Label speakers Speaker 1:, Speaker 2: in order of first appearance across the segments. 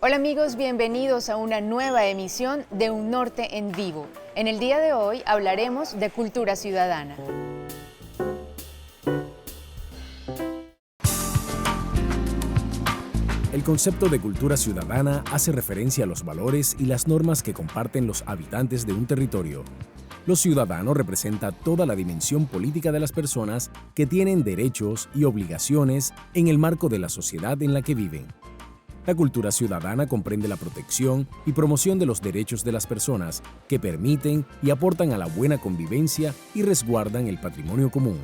Speaker 1: Hola amigos, bienvenidos a una nueva emisión de Un Norte en Vivo. En el día de hoy hablaremos de cultura ciudadana.
Speaker 2: El concepto de cultura ciudadana hace referencia a los valores y las normas que comparten los habitantes de un territorio. Los ciudadanos representan toda la dimensión política de las personas que tienen derechos y obligaciones en el marco de la sociedad en la que viven. La cultura ciudadana comprende la protección y promoción de los derechos de las personas que permiten y aportan a la buena convivencia y resguardan el patrimonio común.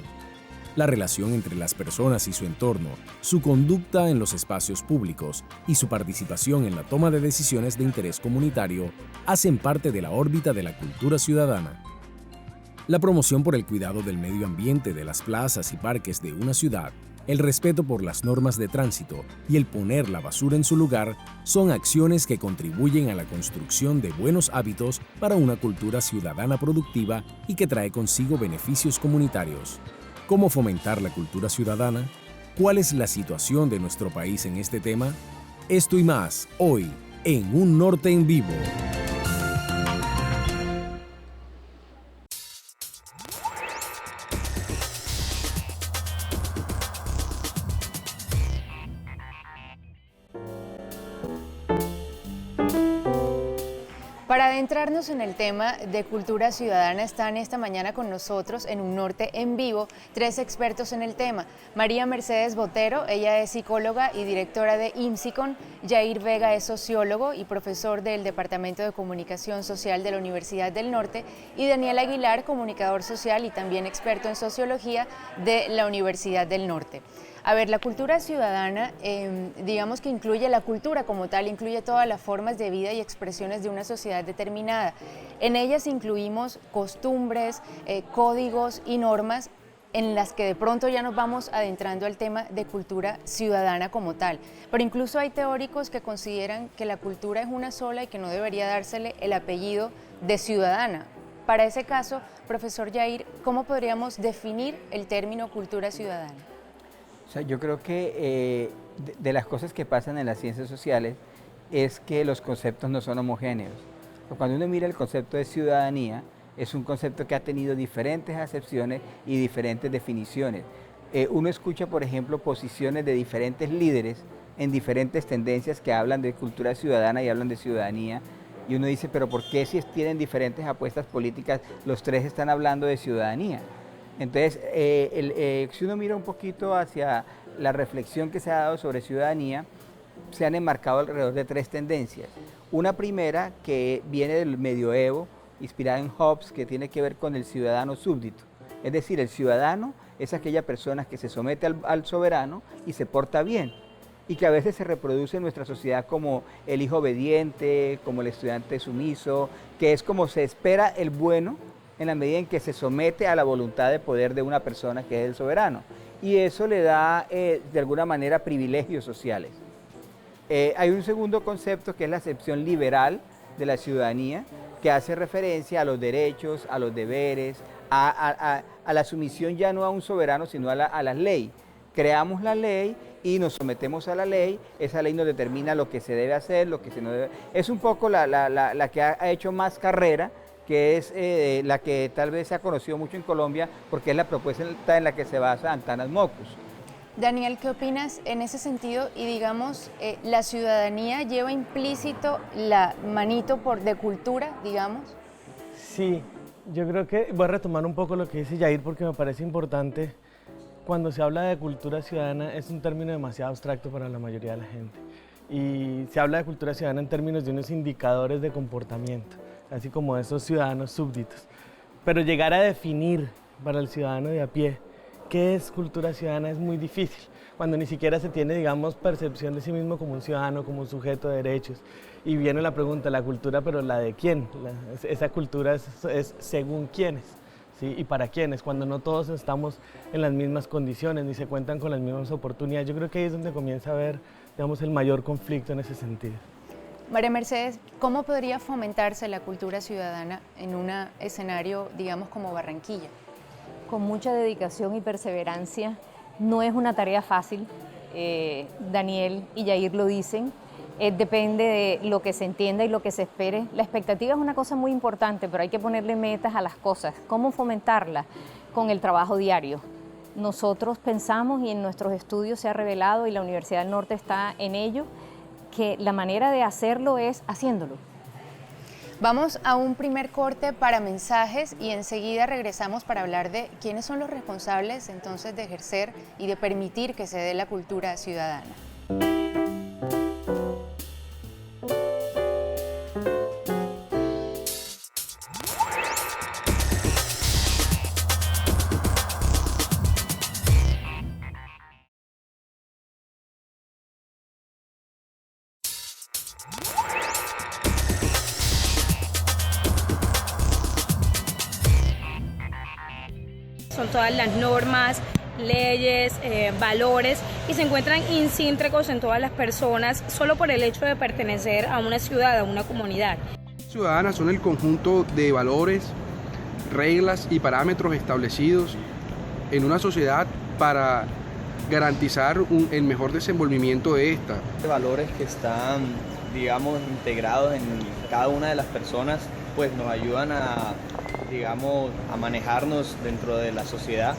Speaker 2: La relación entre las personas y su entorno, su conducta en los espacios públicos y su participación en la toma de decisiones de interés comunitario hacen parte de la órbita de la cultura ciudadana. La promoción por el cuidado del medio ambiente de las plazas y parques de una ciudad, el respeto por las normas de tránsito y el poner la basura en su lugar son acciones que contribuyen a la construcción de buenos hábitos para una cultura ciudadana productiva y que trae consigo beneficios comunitarios. ¿Cómo fomentar la cultura ciudadana? ¿Cuál es la situación de nuestro país en este tema? Esto y más, hoy, en Un Norte en Vivo.
Speaker 1: Para adentrarnos en el tema de cultura ciudadana están esta mañana con nosotros en Un Norte en Vivo tres expertos en el tema. María Mercedes Botero, ella es psicóloga y directora de IMSICON. Yair Vega es sociólogo y profesor del Departamento de Comunicación Social de la Universidad del Norte. Y Daniel Aguilar, comunicador social y también experto en sociología de la Universidad del Norte. A ver, la cultura ciudadana, digamos que incluye la cultura como tal, incluye todas las formas de vida y expresiones de una sociedad determinada. En ellas incluimos costumbres, códigos y normas en las que de pronto ya nos vamos adentrando al tema de cultura ciudadana como tal. Pero incluso hay teóricos que consideran que la cultura es una sola y que no debería dársele el apellido de ciudadana. Para ese caso, profesor Yair, ¿cómo podríamos definir el término cultura ciudadana?
Speaker 3: O sea, yo creo que de las cosas que pasan en las ciencias sociales es que los conceptos no son homogéneos. Cuando uno mira el concepto de ciudadanía, es un concepto que ha tenido diferentes acepciones y diferentes definiciones. Uno escucha, por ejemplo, posiciones de diferentes líderes en diferentes tendencias que hablan de cultura ciudadana y hablan de ciudadanía, y uno dice, pero ¿por qué si tienen diferentes apuestas políticas, los tres están hablando de ciudadanía? Entonces, si uno mira un poquito hacia la reflexión que se ha dado sobre ciudadanía, se han enmarcado alrededor de tres tendencias. Una primera que viene del medioevo, inspirada en Hobbes, que tiene que ver con el ciudadano súbdito. Es decir, el ciudadano es aquella persona que se somete al soberano y se porta bien, y que a veces se reproduce en nuestra sociedad como el hijo obediente, como el estudiante sumiso, que es como se espera el bueno, en la medida en que se somete a la voluntad de poder de una persona que es el soberano. Y eso le da, de alguna manera, privilegios sociales. Hay un segundo concepto que es la acepción liberal de la ciudadanía, que hace referencia a los derechos, a los deberes, a la sumisión ya no a un soberano, sino a la ley. Creamos la ley y nos sometemos a la ley, esa ley nos determina lo que se debe hacer, lo que se no debe. Es un poco la que ha hecho más carrera, que es la que tal vez se ha conocido mucho en Colombia, porque es la propuesta en la que se basa Antanas Mockus.
Speaker 1: Daniel, ¿qué opinas en ese sentido? Y digamos, ¿la ciudadanía lleva implícito la manito de cultura, digamos?
Speaker 4: Sí, yo creo que voy a retomar un poco lo que dice Yair porque me parece importante. Cuando se habla de cultura ciudadana es un término demasiado abstracto para la mayoría de la gente. Y se habla de cultura ciudadana en términos de unos indicadores de comportamiento, así como esos ciudadanos súbditos. Pero llegar a definir para el ciudadano de a pie qué es cultura ciudadana es muy difícil, cuando ni siquiera se tiene, digamos, percepción de sí mismo como un ciudadano, como un sujeto de derechos. Y viene la pregunta, la cultura, pero ¿la de quién? Esa cultura es según quiénes, ¿sí? Y para quiénes, cuando no todos estamos en las mismas condiciones, ni se cuentan con las mismas oportunidades. Yo creo que ahí es donde comienza a haber, digamos, el mayor conflicto en ese sentido.
Speaker 1: María Mercedes, ¿cómo podría fomentarse la cultura ciudadana en un escenario, digamos, como Barranquilla?
Speaker 5: Con mucha dedicación y perseverancia. No es una tarea fácil, Daniel y Yair lo dicen, Depende de lo que se entienda y lo que se espere. La expectativa es una cosa muy importante, pero hay que ponerle metas a las cosas. ¿Cómo fomentarla? Con el trabajo diario. Nosotros pensamos, y en nuestros estudios se ha revelado, y la Universidad del Norte está en ello, que la manera de hacerlo es haciéndolo.
Speaker 1: Vamos a un primer corte para mensajes y enseguida regresamos para hablar de quiénes son los responsables entonces de ejercer y de permitir que se dé la cultura ciudadana.
Speaker 6: Son todas las normas, leyes, valores y se encuentran intrínsecos en todas las personas solo por el hecho de pertenecer a una ciudad, a una comunidad.
Speaker 7: Ciudadanas son el conjunto de valores, reglas y parámetros establecidos en una sociedad para garantizar el mejor desenvolvimiento de esta.
Speaker 8: Valores que están, digamos, integrados en cada una de las personas, pues nos ayudan a, digamos, a manejarnos dentro de la sociedad.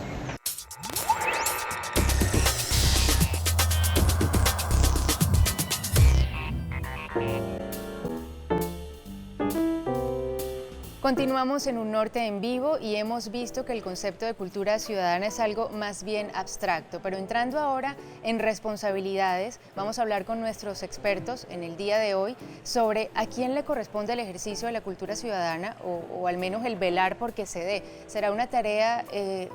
Speaker 1: Continuamos en Un Norte en Vivo y hemos visto que el concepto de cultura ciudadana es algo más bien abstracto, pero entrando ahora en responsabilidades, vamos a hablar con nuestros expertos en el día de hoy sobre a quién le corresponde el ejercicio de la cultura ciudadana o al menos el velar porque se dé. ¿Será una tarea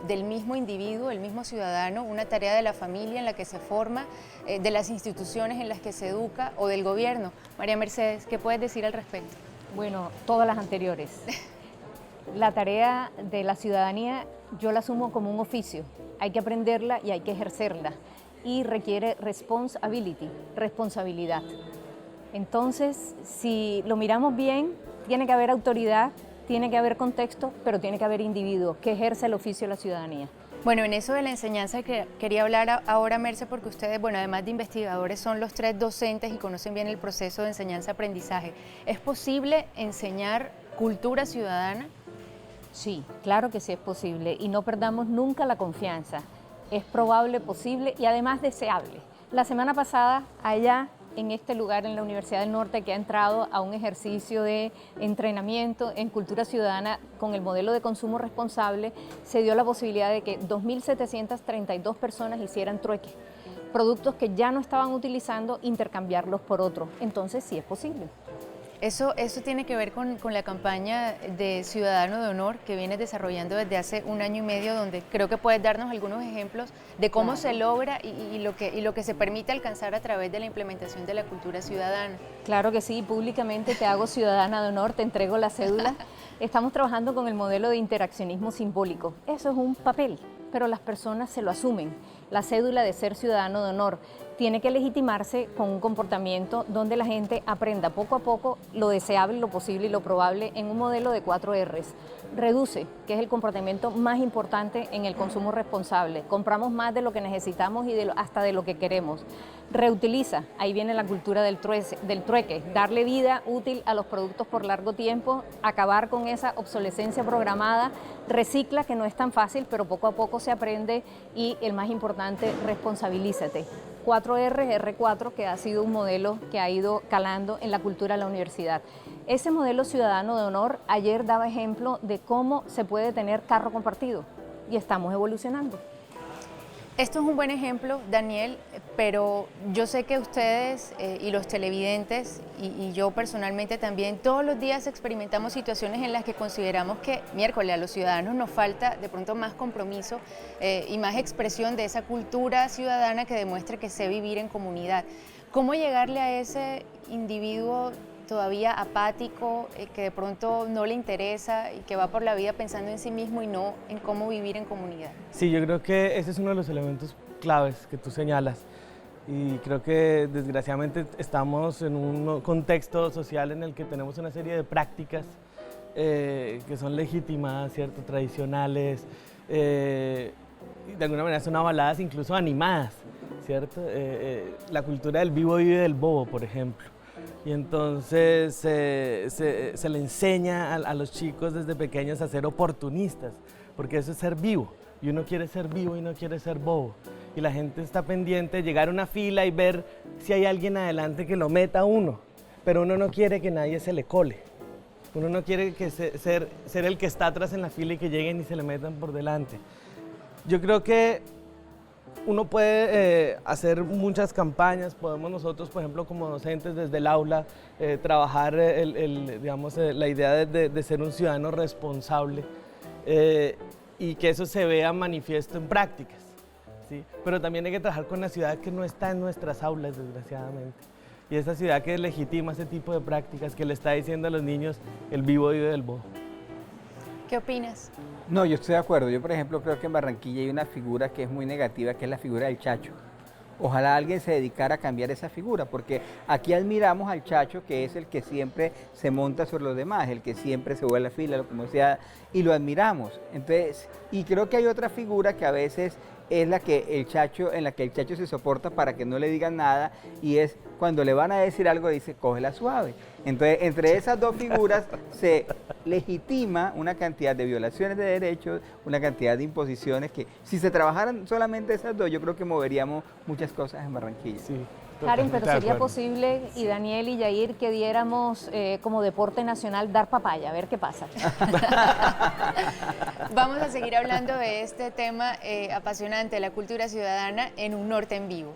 Speaker 1: del mismo individuo, el mismo ciudadano, una tarea de la familia en la que se forma, de las instituciones en las que se educa o del gobierno? María Mercedes, ¿qué puedes decir al respecto?
Speaker 5: Bueno, todas las anteriores. La tarea de la ciudadanía yo la asumo como un oficio. Hay que aprenderla y hay que ejercerla. Y requiere responsabilidad. Entonces, si lo miramos bien, tiene que haber autoridad, tiene que haber contexto, pero tiene que haber individuo que ejerce el oficio de la ciudadanía.
Speaker 1: Bueno, en eso de la enseñanza que quería hablar ahora, Merce, porque ustedes, bueno, además de investigadores, son los tres docentes y conocen bien el proceso de enseñanza-aprendizaje. ¿Es posible enseñar cultura ciudadana?
Speaker 5: Sí, claro que sí es posible y no perdamos nunca la confianza. Es probable, posible y además deseable. La semana pasada, allá en este lugar, en la Universidad del Norte, que ha entrado a un ejercicio de entrenamiento en cultura ciudadana con el modelo de consumo responsable, se dio la posibilidad de que 2.732 personas hicieran trueque. Productos que ya no estaban utilizando, intercambiarlos por otros. Entonces sí es posible.
Speaker 1: Eso tiene que ver con la campaña de Ciudadano de Honor que vienes desarrollando desde hace 1 año y medio, donde creo que puedes darnos algunos ejemplos de cómo se logra y lo que se permite alcanzar a través de la implementación de la cultura ciudadana.
Speaker 5: Claro que sí, públicamente te hago ciudadana de honor, te entrego la cédula. Estamos trabajando con el modelo de interaccionismo simbólico. Eso es un papel, pero las personas se lo asumen. La cédula de ser ciudadano de honor tiene que legitimarse con un comportamiento donde la gente aprenda poco a poco lo deseable, lo posible y lo probable en un modelo de 4 R's. Reduce, que es el comportamiento más importante en el consumo responsable. Compramos más de lo que necesitamos y hasta de lo que queremos. Reutiliza, ahí viene la cultura del trueque, darle vida útil a los productos por largo tiempo, acabar con esa obsolescencia programada. Recicla, que no es tan fácil, pero poco a poco se aprende y el más importante, responsabilízate. 4R, R4, que ha sido un modelo que ha ido calando en la cultura de la universidad. Ese modelo ciudadano de honor ayer daba ejemplo de cómo se puede tener carro compartido y estamos evolucionando.
Speaker 1: Esto es un buen ejemplo, Daniel, pero yo sé que ustedes y los televidentes y yo personalmente también todos los días experimentamos situaciones en las que consideramos que miércoles a los ciudadanos nos falta de pronto más compromiso y más expresión de esa cultura ciudadana que demuestre que sé vivir en comunidad. ¿Cómo llegarle a ese individuo todavía apático, que de pronto no le interesa y que va por la vida pensando en sí mismo y no en cómo vivir en comunidad?
Speaker 4: Sí, yo creo que ese es uno de los elementos claves que tú señalas y creo que desgraciadamente estamos en un contexto social en el que tenemos una serie de prácticas que son legítimas, ¿cierto? Tradicionales, de alguna manera son avaladas, incluso animadas, ¿cierto? La cultura del vivo vive del bobo, por ejemplo. Y entonces se le enseña a los chicos desde pequeños a ser oportunistas, porque eso es ser vivo. Y uno quiere ser vivo y no quiere ser bobo. Y la gente está pendiente de llegar a una fila y ver si hay alguien adelante que lo meta a uno. Pero uno no quiere que nadie se le cole. Uno no quiere que ser el que está atrás en la fila y que lleguen y se le metan por delante. Yo creo que uno puede hacer muchas campañas, podemos nosotros, por ejemplo, como docentes desde el aula, trabajar digamos, la idea de ser un ciudadano responsable y que eso se vea manifiesto en prácticas, ¿sí? Pero también hay que trabajar con una ciudad que no está en nuestras aulas, desgraciadamente. Y esa ciudad que legitima ese tipo de prácticas, que le está diciendo a los niños el vivo vive del bobo.
Speaker 1: ¿Qué opinas?
Speaker 3: No, yo estoy de acuerdo. Yo, por ejemplo, creo que en Barranquilla hay una figura que es muy negativa, que es la figura del chacho. Ojalá alguien se dedicara a cambiar esa figura, porque aquí admiramos al chacho, que es el que siempre se monta sobre los demás, el que siempre se vuelve a la fila, lo como sea, y lo admiramos. Entonces, y creo que hay otra figura que a veces es en la que el chacho se soporta para que no le digan nada, y es cuando le van a decir algo dice, cógela suave. Entonces, entre esas dos figuras se legitima una cantidad de violaciones de derechos, una cantidad de imposiciones que si se trabajaran solamente esas dos, yo creo que moveríamos muchas cosas en Barranquilla.
Speaker 4: Sí,
Speaker 5: Karen, pero
Speaker 4: de
Speaker 5: sería
Speaker 4: acuerdo.
Speaker 5: posible, y Daniel y Yair, que diéramos como deporte nacional dar papaya, a ver qué pasa.
Speaker 1: Vamos a seguir hablando de este tema apasionante, la cultura ciudadana, en Un Norte en Vivo.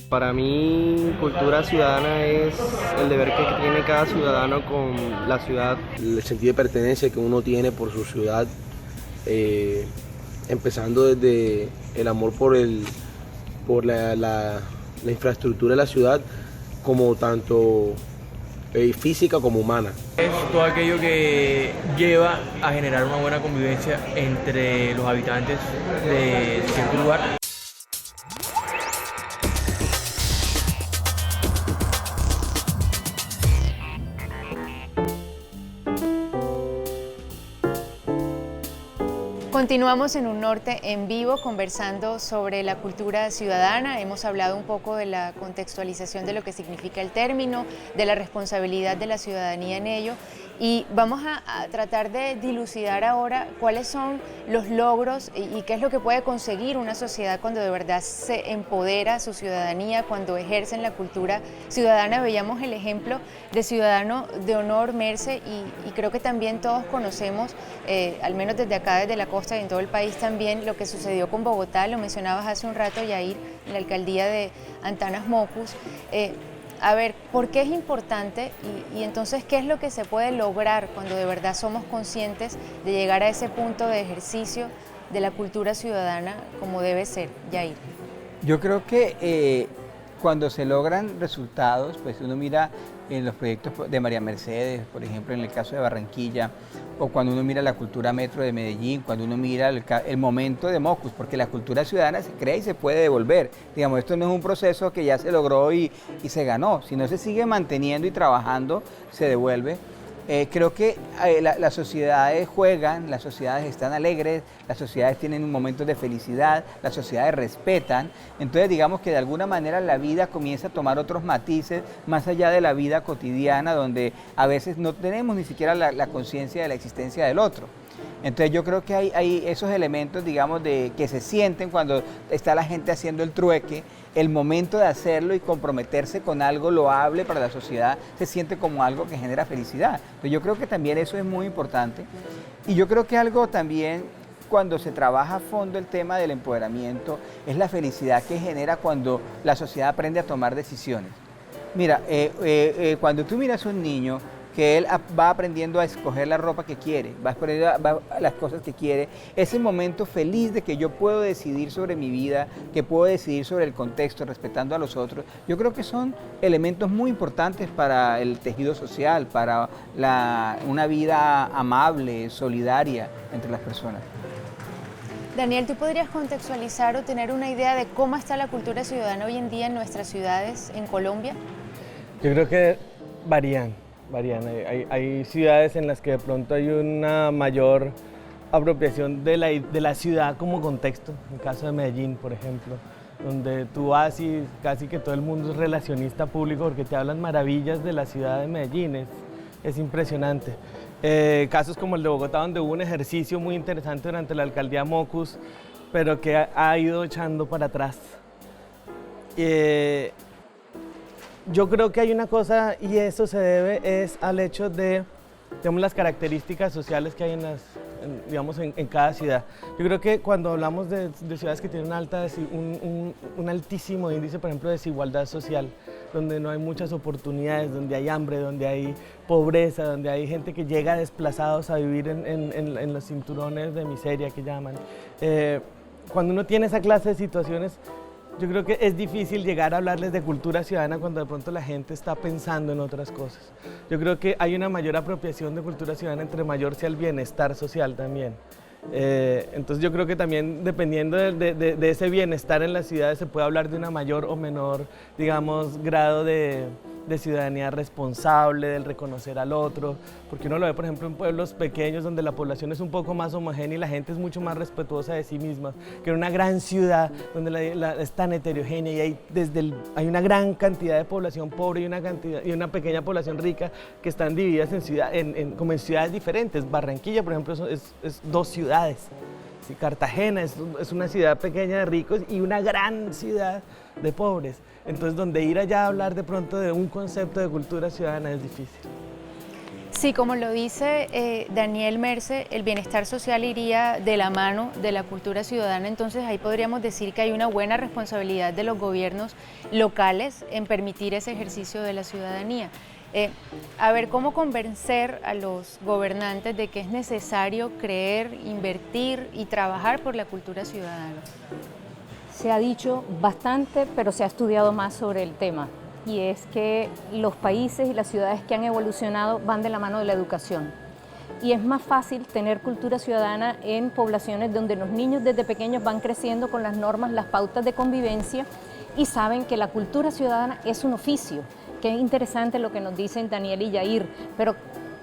Speaker 9: Para mí, cultura ciudadana es el deber que tiene cada ciudadano con la ciudad.
Speaker 7: El sentido de pertenencia que uno tiene por su ciudad, empezando desde el amor por la infraestructura de la ciudad, como tanto física como humana.
Speaker 10: Es todo aquello que lleva a generar una buena convivencia entre los habitantes de cierto lugar.
Speaker 1: Continuamos en Un Norte en Vivo conversando sobre la cultura ciudadana. Hemos hablado un poco de la contextualización de lo que significa el término, de la responsabilidad de la ciudadanía en ello, y vamos a tratar de dilucidar ahora cuáles son los logros y qué es lo que puede conseguir una sociedad cuando de verdad se empodera a su ciudadanía, cuando ejercen la cultura ciudadana. Veíamos el ejemplo de Ciudadano de Honor, Merce, y creo que también todos conocemos, al menos desde acá, desde la costa y en todo el país también, lo que sucedió con Bogotá. Lo mencionabas hace un rato, Yair, en la alcaldía de Antanas Mocus. A ver, ¿por qué es importante y entonces qué es lo que se puede lograr cuando de verdad somos conscientes de llegar a ese punto de ejercicio de la cultura ciudadana como debe ser, Yair?
Speaker 3: Yo creo que cuando se logran resultados, pues uno mira en los proyectos de María Mercedes, por ejemplo, en el caso de Barranquilla, o cuando uno mira la cultura metro de Medellín, cuando uno mira el momento de Mocus, porque la cultura ciudadana se crea y se puede devolver. Digamos, esto no es un proceso que ya se logró y se ganó, sino se sigue manteniendo y trabajando, se devuelve. Creo que las sociedades juegan, las sociedades están alegres, las sociedades tienen momentos de felicidad, las sociedades respetan. Entonces digamos que de alguna manera la vida comienza a tomar otros matices más allá de la vida cotidiana, donde a veces no tenemos ni siquiera la conciencia de la existencia del otro. Entonces yo creo que hay esos elementos, digamos, que se sienten cuando está la gente haciendo el trueque, el momento de hacerlo y comprometerse con algo loable para la sociedad se siente como algo que genera felicidad. Entonces yo creo que también eso es muy importante. Y yo creo que algo también, cuando se trabaja a fondo el tema del empoderamiento, es la felicidad que genera cuando la sociedad aprende a tomar decisiones. Mira, cuando tú miras a un niño que él va aprendiendo a escoger la ropa que quiere, va aprendiendo las cosas que quiere. Es el momento feliz de que yo puedo decidir sobre mi vida, que puedo decidir sobre el contexto, respetando a los otros. Yo creo que son elementos muy importantes para el tejido social, para una vida amable, solidaria entre las personas.
Speaker 1: Daniel, ¿tú podrías contextualizar o tener una idea de cómo está la cultura ciudadana hoy en día en nuestras ciudades en Colombia?
Speaker 4: Yo creo que varían. Hay ciudades en las que de pronto hay una mayor apropiación de la ciudad como contexto, en el caso de Medellín, por ejemplo, donde tú vas y casi que todo el mundo es relacionista público porque te hablan maravillas de la ciudad de Medellín, es impresionante. Casos como el de Bogotá, donde hubo un ejercicio muy interesante durante la alcaldía Mocus, pero que ha ido echando para atrás. Yo creo que hay una cosa, y eso se debe al hecho de, digamos, las características sociales que hay en cada ciudad. Yo creo que cuando hablamos de ciudades que tienen un altísimo índice, por ejemplo, de desigualdad social, donde no hay muchas oportunidades, donde hay hambre, donde hay pobreza, donde hay gente que llega desplazados a vivir en los cinturones de miseria que llaman. Cuando uno tiene esa clase de situaciones, yo creo que es difícil llegar a hablarles de cultura ciudadana cuando de pronto la gente está pensando en otras cosas. Yo creo que hay una mayor apropiación de cultura ciudadana entre mayor sea el bienestar social también. Entonces yo creo que también dependiendo de ese bienestar en las ciudades se puede hablar de una mayor o menor, digamos, grado de ciudadanía responsable, del reconocer al otro, porque uno lo ve por ejemplo en pueblos pequeños donde la población es un poco más homogénea y la gente es mucho más respetuosa de sí misma, que en una gran ciudad donde es tan heterogénea y hay una gran cantidad de población pobre y una pequeña población rica que están divididas como en ciudades diferentes. Barranquilla, por ejemplo, es dos ciudades. Sí, Cartagena es una ciudad pequeña de ricos y una gran ciudad de pobres. Entonces, donde ir allá a hablar de pronto de un concepto de cultura ciudadana es difícil.
Speaker 1: Sí, como lo dice Daniel Merce, el bienestar social iría de la mano de la cultura ciudadana, entonces ahí podríamos decir que hay una buena responsabilidad de los gobiernos locales en permitir ese ejercicio de la ciudadanía. A ver, ¿cómo convencer a los gobernantes de que es necesario creer, invertir y trabajar por la cultura ciudadana?
Speaker 5: Se ha dicho bastante, pero se ha estudiado más sobre el tema. Y es que los países y las ciudades que han evolucionado van de la mano de la educación. Y es más fácil tener cultura ciudadana en poblaciones donde los niños desde pequeños van creciendo con las normas, las pautas de convivencia y saben que la cultura ciudadana es un oficio. Qué interesante lo que nos dicen Daniel y Yair, pero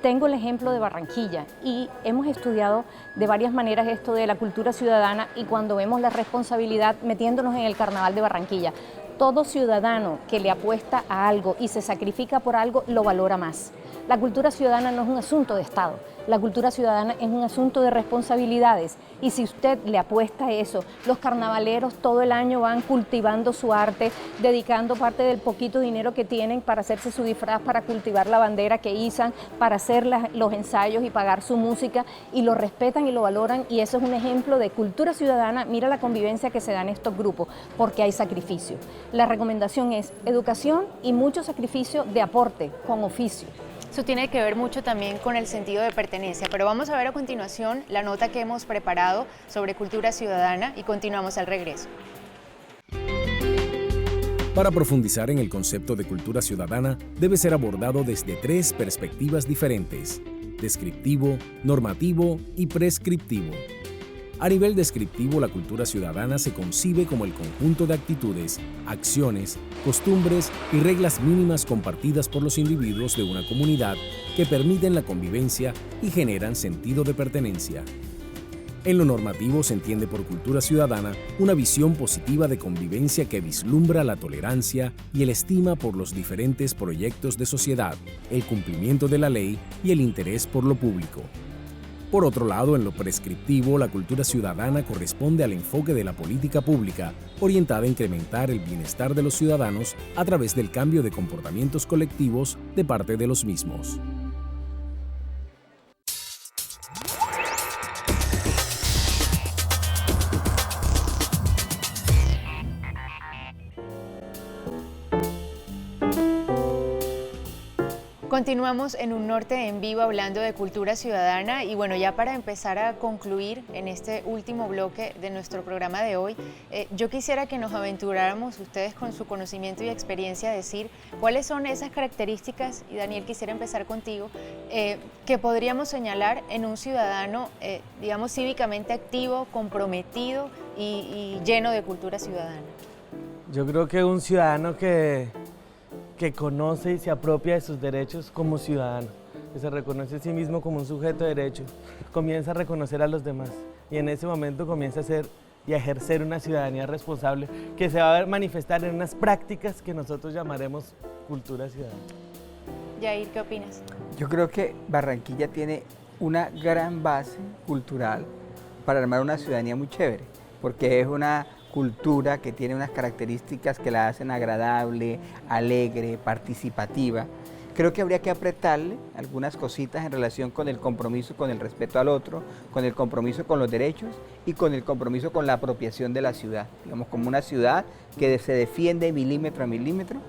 Speaker 5: tengo el ejemplo de Barranquilla y hemos estudiado de varias maneras esto de la cultura ciudadana y cuando vemos la responsabilidad metiéndonos en el Carnaval de Barranquilla, todo ciudadano que le apuesta a algo y se sacrifica por algo lo valora más. La cultura ciudadana no es un asunto de Estado, la cultura ciudadana es un asunto de responsabilidades y si usted le apuesta a eso, los carnavaleros todo el año van cultivando su arte, dedicando parte del poquito dinero que tienen para hacerse su disfraz, para cultivar la bandera que izan, para hacer los ensayos y pagar su música y lo respetan y lo valoran y eso es un ejemplo de cultura ciudadana. Mira la convivencia que se da en estos grupos porque hay sacrificio. La recomendación es educación y mucho sacrificio de aporte con oficio.
Speaker 1: Eso tiene que ver mucho también con el sentido de pertenencia, pero vamos a ver a continuación la nota que hemos preparado sobre cultura ciudadana y continuamos al regreso.
Speaker 2: Para profundizar en el concepto de cultura ciudadana, debe ser abordado desde 3 perspectivas diferentes: descriptivo, normativo y prescriptivo. A nivel descriptivo, la cultura ciudadana se concibe como el conjunto de actitudes, acciones, costumbres y reglas mínimas compartidas por los individuos de una comunidad que permiten la convivencia y generan sentido de pertenencia. En lo normativo se entiende por cultura ciudadana una visión positiva de convivencia que vislumbra la tolerancia y el estima por los diferentes proyectos de sociedad, el cumplimiento de la ley y el interés por lo público. Por otro lado, en lo prescriptivo, la cultura ciudadana corresponde al enfoque de la política pública, orientada a incrementar el bienestar de los ciudadanos a través del cambio de comportamientos colectivos de parte de los mismos.
Speaker 1: Continuamos en Un Norte en Vivo hablando de cultura ciudadana y bueno, ya para empezar a concluir en este último bloque de nuestro programa de hoy, yo quisiera que nos aventuráramos ustedes con su conocimiento y experiencia a decir cuáles son esas características, y Daniel, quisiera empezar contigo, que podríamos señalar en un ciudadano, digamos, cívicamente activo, comprometido y lleno de cultura ciudadana.
Speaker 4: Yo creo que un ciudadano que conoce y se apropia de sus derechos como ciudadano, que se reconoce a sí mismo como un sujeto de derecho, comienza a reconocer a los demás y en ese momento comienza a ser y a ejercer una ciudadanía responsable que se va a manifestar en unas prácticas que nosotros llamaremos cultura ciudadana.
Speaker 1: Yair, ¿qué opinas?
Speaker 3: Yo creo que Barranquilla tiene una gran base cultural para armar una ciudadanía muy chévere, porque es una cultura que tiene unas características que la hacen agradable, alegre, participativa. Creo que habría que apretarle algunas cositas en relación con el compromiso con el respeto al otro, con el compromiso con los derechos y con el compromiso con la apropiación de la ciudad. Digamos, como una ciudad que se defiende milímetro a milímetro,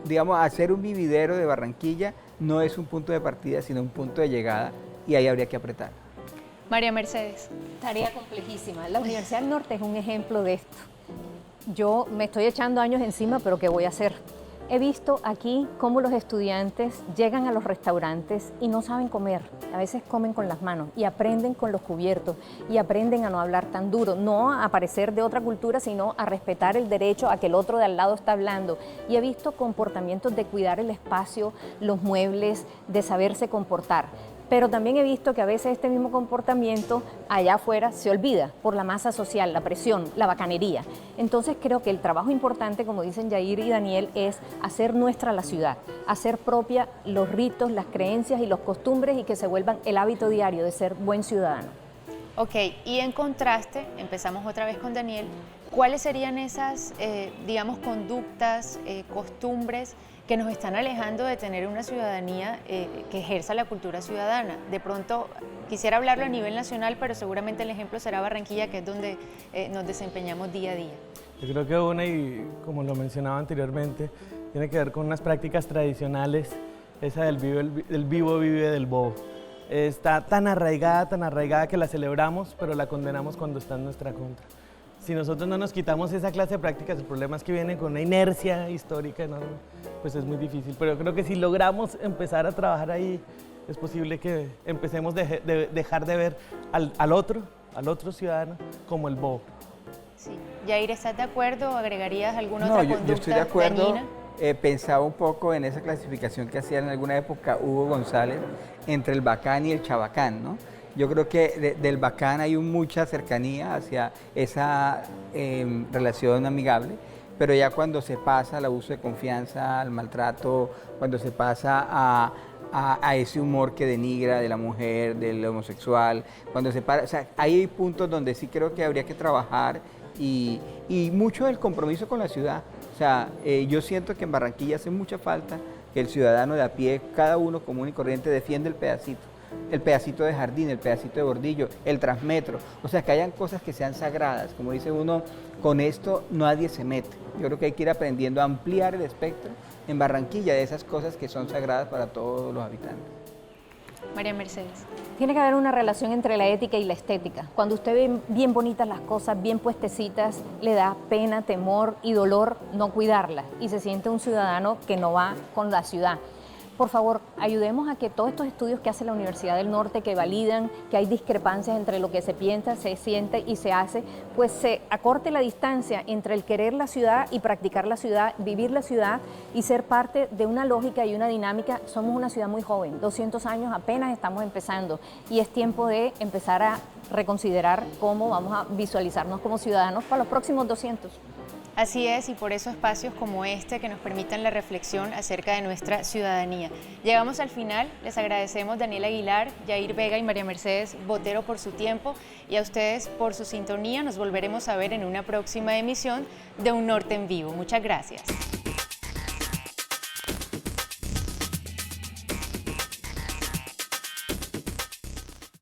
Speaker 3: digamos, hacer un vividero de Barranquilla no es un punto de partida, sino un punto de llegada, y ahí habría que apretar.
Speaker 1: María Mercedes.
Speaker 5: Tarea complejísima. La Universidad del Norte es un ejemplo de esto. Yo me estoy echando años encima, pero ¿qué voy a hacer? He visto aquí cómo los estudiantes llegan a los restaurantes y no saben comer. A veces comen con las manos y aprenden con los cubiertos y aprenden a no hablar tan duro, no a parecer de otra cultura, sino a respetar el derecho a que el otro de al lado está hablando. Y he visto comportamientos de cuidar el espacio, los muebles, de saberse comportar. Pero también he visto que a veces este mismo comportamiento allá afuera se olvida por la masa social, la presión, la bacanería. Entonces creo que el trabajo importante, como dicen Yair y Daniel, es hacer nuestra la ciudad, hacer propia los ritos, las creencias y los costumbres y que se vuelvan el hábito diario de ser buen ciudadano.
Speaker 1: Ok, y en contraste, empezamos otra vez con Daniel, ¿cuáles serían esas, digamos, conductas, costumbres que nos están alejando de tener una ciudadanía que ejerza la cultura ciudadana? De pronto, quisiera hablarlo a nivel nacional, pero seguramente el ejemplo será Barranquilla, que es donde nos desempeñamos día a día.
Speaker 4: Yo creo que una, y como lo mencionaba anteriormente, tiene que ver con unas prácticas tradicionales, esa del vivo vive del bobo. Está tan arraigada que la celebramos, pero la condenamos cuando está en nuestra contra. Si nosotros no nos quitamos esa clase de prácticas, el problema es que vienen con una inercia histórica enorme, pues es muy difícil. Pero yo creo que si logramos empezar a trabajar ahí, es posible que empecemos a dejar de ver al otro ciudadano como el bobo.
Speaker 1: Sí. Yair, ¿estás de acuerdo o agregarías alguna otra conducta
Speaker 3: yo estoy de acuerdo.
Speaker 1: dañina?
Speaker 3: Pensaba un poco en esa clasificación que hacía en alguna época Hugo González entre el bacán y el chabacán, ¿no? Yo creo que del bacán hay mucha cercanía hacia esa relación amigable, pero ya cuando se pasa al abuso de confianza, al maltrato, cuando se pasa a ese humor que denigra de la mujer, del homosexual, cuando se para, o sea, hay puntos donde sí creo que habría que trabajar y mucho del compromiso con la ciudad. O sea, yo siento que en Barranquilla hace mucha falta que el ciudadano de a pie, cada uno común y corriente, defiende el pedacito de jardín, el pedacito de bordillo, el transmetro. O sea, que hayan cosas que sean sagradas. Como dice uno, con esto nadie se mete. Yo creo que hay que ir aprendiendo a ampliar el espectro en Barranquilla de esas cosas que son sagradas para todos los habitantes.
Speaker 1: María Mercedes.
Speaker 5: Tiene que haber una relación entre la ética y la estética. Cuando usted ve bien bonitas las cosas, bien puestecitas, le da pena, temor y dolor no cuidarlas y se siente un ciudadano que no va con la ciudad. Por favor, ayudemos a que todos estos estudios que hace la Universidad del Norte, que validan que hay discrepancias entre lo que se piensa, se siente y se hace, pues se acorte la distancia entre el querer la ciudad y practicar la ciudad, vivir la ciudad y ser parte de una lógica y una dinámica. Somos una ciudad muy joven, 200 años apenas estamos empezando y es tiempo de empezar a reconsiderar cómo vamos a visualizarnos como ciudadanos para los próximos 200.
Speaker 1: Así es, y por eso espacios como este que nos permitan la reflexión acerca de nuestra ciudadanía. Llegamos al final, les agradecemos Daniel Aguilar, Yair Vega y María Mercedes Botero por su tiempo y a ustedes por su sintonía. Nos volveremos a ver en una próxima emisión de Un Norte en Vivo. Muchas gracias.